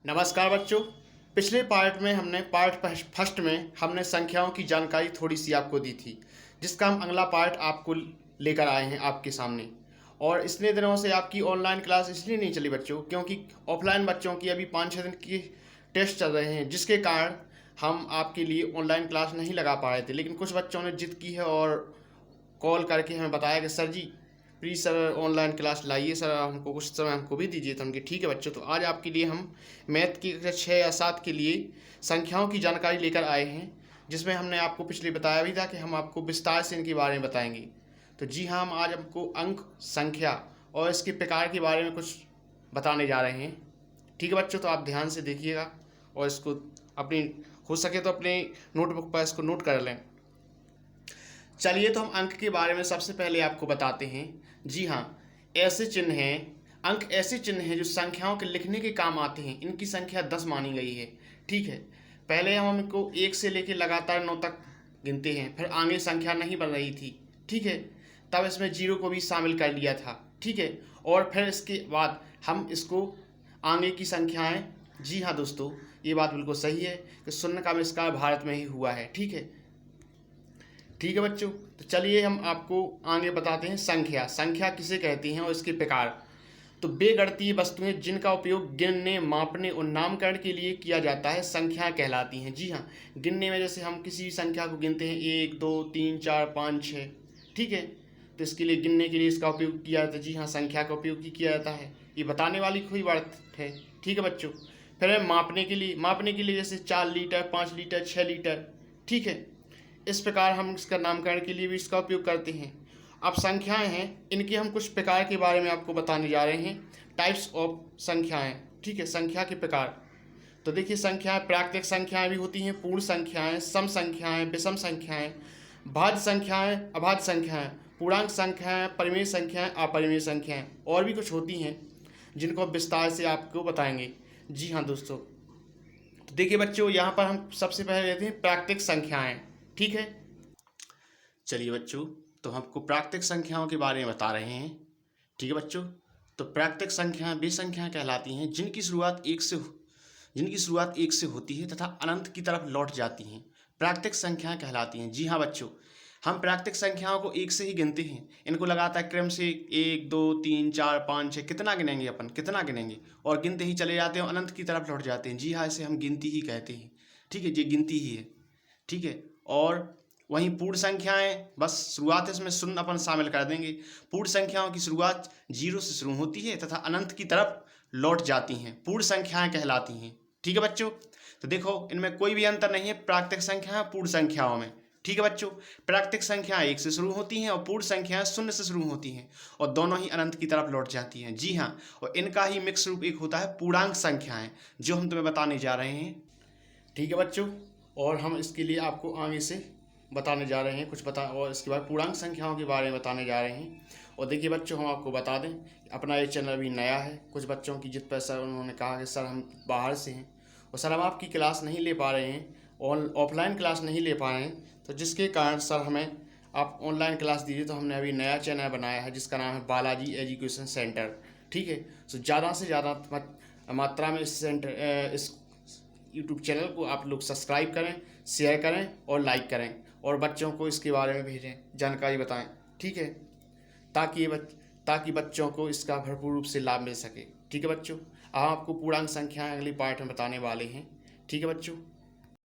नमस्कार बच्चों। पिछले पार्ट में हमने पार्ट फर्स्ट में हमने संख्याओं की जानकारी थोड़ी सी आपको दी थी, जिसका हम अगला पार्ट आपको लेकर आए हैं आपके सामने। और इतने दिनों से आपकी ऑनलाइन क्लास इसलिए नहीं चली बच्चों, क्योंकि ऑफलाइन बच्चों की अभी 5-6 दिन की टेस्ट चल रहे हैं, जिसके कारण हम आपके लिए ऑनलाइन क्लास नहीं लगा पा रहे थे। लेकिन कुछ बच्चों ने जिद की है और कॉल करके हमें बताया कि sir ji please sir online class लाइए सर, हमको कुछ समय हमको भी दीजिए। तो उनके ठीक है बच्चों, तो आज आपके लिए हम मैथ की कक्षा 6 या 7 के लिए संख्याओं की जानकारी लेकर आए हैं, जिसमें हमने आपको पिछले बताया भी था कि हम आपको विस्तार से इनके बारे में बताएंगे। तो जी हाँ, हम आज हमको अंक, संख्या और इसके प्रकार के बारे में कुछ बताने जा रहे हैं। ठीक है बच्चों, तो आप ध्यान से देखिएगा और इसको अपनी हो सके तो अपने नोटबुक पर इसको नोट कर लें। चलिए, तो हम अंक के बारे में सबसे पहले आपको बताते हैं। जी हाँ, ऐसे चिन्ह हैं, अंक ऐसे चिन्ह हैं जो संख्याओं के लिखने के काम आते हैं। इनकी संख्या 10 मानी गई है। ठीक है, पहले हम इनको 1 से लेकर लगातार 9 तक गिनते हैं, फिर आगे संख्या नहीं बन रही थी। ठीक है, तब इसमें 0 को भी शामिल कर लिया था। ठीक है, और फिर इसके बाद हम इसको आगे की संख्याएं, जी हाँ दोस्तों, ये बात बिल्कुल सही है कि शून्य का आविष्कार भारत में ही हुआ है। ठीक है, ठीक है बच्चों, तो चलिए हम आपको आगे बताते हैं संख्या। संख्या किसे कहती हैं और इसके प्रकार। तो बेगणितीय वस्तुएं जिनका उपयोग गिनने, मापने और नामकरण के लिए किया जाता है संख्याएं कहलाती हैं। जी हाँ, गिनने में जैसे हम किसी भी संख्या को गिनते हैं 1 2 3 4 5 6। ठीक है, तो इसके लिए गिनने के लिए इसका उपयोग किया जाता है। जी हाँ, संख्या का उपयोग ही किया जाता है, ये बताने वाली कोई बात है। ठीक है बच्चों, फिर मापने के लिए जैसे 4 लीटर 5 लीटर 6 लीटर। ठीक है, इस प्रकार हम इसका नामकरण के लिए भी इसका उपयोग करते हैं। अब संख्याएं हैं, इनके हम कुछ प्रकार के बारे में आपको बताने जा रहे हैं। टाइप्स ऑफ संख्याएं। ठीक है, संख्या के प्रकार। तो देखिए, संख्याएं प्राकृतिक संख्याएं भी होती हैं, पूर्ण संख्याएं, सम संख्याएं, विषम संख्याएं, भाज्य संख्याएं, अभाज्य संख्याएं, पूर्णांक संख्याएं, परिमेय संख्याएं, अपरिमेय संख्याएं, और भी कुछ होती हैं जिनको विस्तार से आपको बताएंगे। जी हाँ दोस्तों, तो देखिए बच्चों, यहाँ पर हम सबसे पहले लेते हैं प्राकृतिक संख्याएं। ठीक है, चलिए बच्चों, तो हमको प्राकृतिक संख्याओं के बारे में बता रहे हैं। ठीक है बच्चों, तो प्राकृतिक संख्याएं वे संख्याएं कहलाती हैं जिनकी शुरुआत एक से होती है तथा अनंत की तरफ लौट जाती हैं, प्राकृतिक संख्याएं कहलाती हैं। जी हाँ बच्चों, हम प्राकृतिक संख्याओं को 1 से ही गिनते हैं। इनको लगातार क्रम से 1 2 3 4 5 6 कितना गिनेंगे अपन, कितना गिनेंगे, और गिनते ही चले जाते हैं और अनंत की तरफ लौट जाते हैं। जी हाँ, इसे हम गिनती ही कहते हैं। ठीक है, ये गिनती ही है। ठीक है, और वहीं पूर्ण संख्याएं, बस शुरुआत इसमें शून्य अपन शामिल कर देंगे। पूर्ण संख्याओं की शुरुआत 0 से शुरू होती है तथा अनंत की तरफ लौट जाती हैं, पूर्ण संख्याएं कहलाती हैं। ठीक है बच्चों, तो देखो इनमें कोई भी अंतर नहीं है प्राकृतिक संख्याएं पूर्ण संख्याओं में। ठीक है बच्चों, प्राकृतिक संख्याएं 1 से शुरू होती हैं और पूर्ण संख्याएं 0 से शुरू होती हैं, और दोनों ही अनंत की तरफ लौट जाती हैं। जी हाँ, और इनका ही मिक्स रूप एक होता है पूर्णांक संख्याएं, जो हम तुम्हें बताने जा रहे हैं। ठीक है बच्चों, और हम इसके लिए आपको आगे से बताने जा रहे हैं और इसके बाद पूर्णांक संख्याओं के बारे में बताने जा रहे हैं। और देखिए बच्चों, हम आपको बता दें, अपना ये चैनल अभी नया है। कुछ बच्चों की जिद पर सर उन्होंने कहा कि सर हम बाहर से हैं और सर हम आपकी क्लास नहीं ले पा रहे हैं, ऑफलाइन क्लास नहीं ले पा रहे हैं, तो जिसके कारण सर हमें आप ऑनलाइन क्लास दीजिए। तो हमने अभी नया चैनल बनाया है जिसका नाम है बालाजी एजुकेशन सेंटर। ठीक है, तो ज़्यादा से ज़्यादा मात्रा में इस यूट्यूब चैनल को आप लोग सब्सक्राइब करें, शेयर करें और लाइक करें, और बच्चों को इसके बारे में भेजें, जानकारी बताएं। ठीक है, ताकि बच्चों को इसका भरपूर रूप से लाभ मिल सके। ठीक है बच्चों, अब आपको पूर्णांक संख्याएं अगली पार्ट में बताने वाले हैं। ठीक है बच्चों।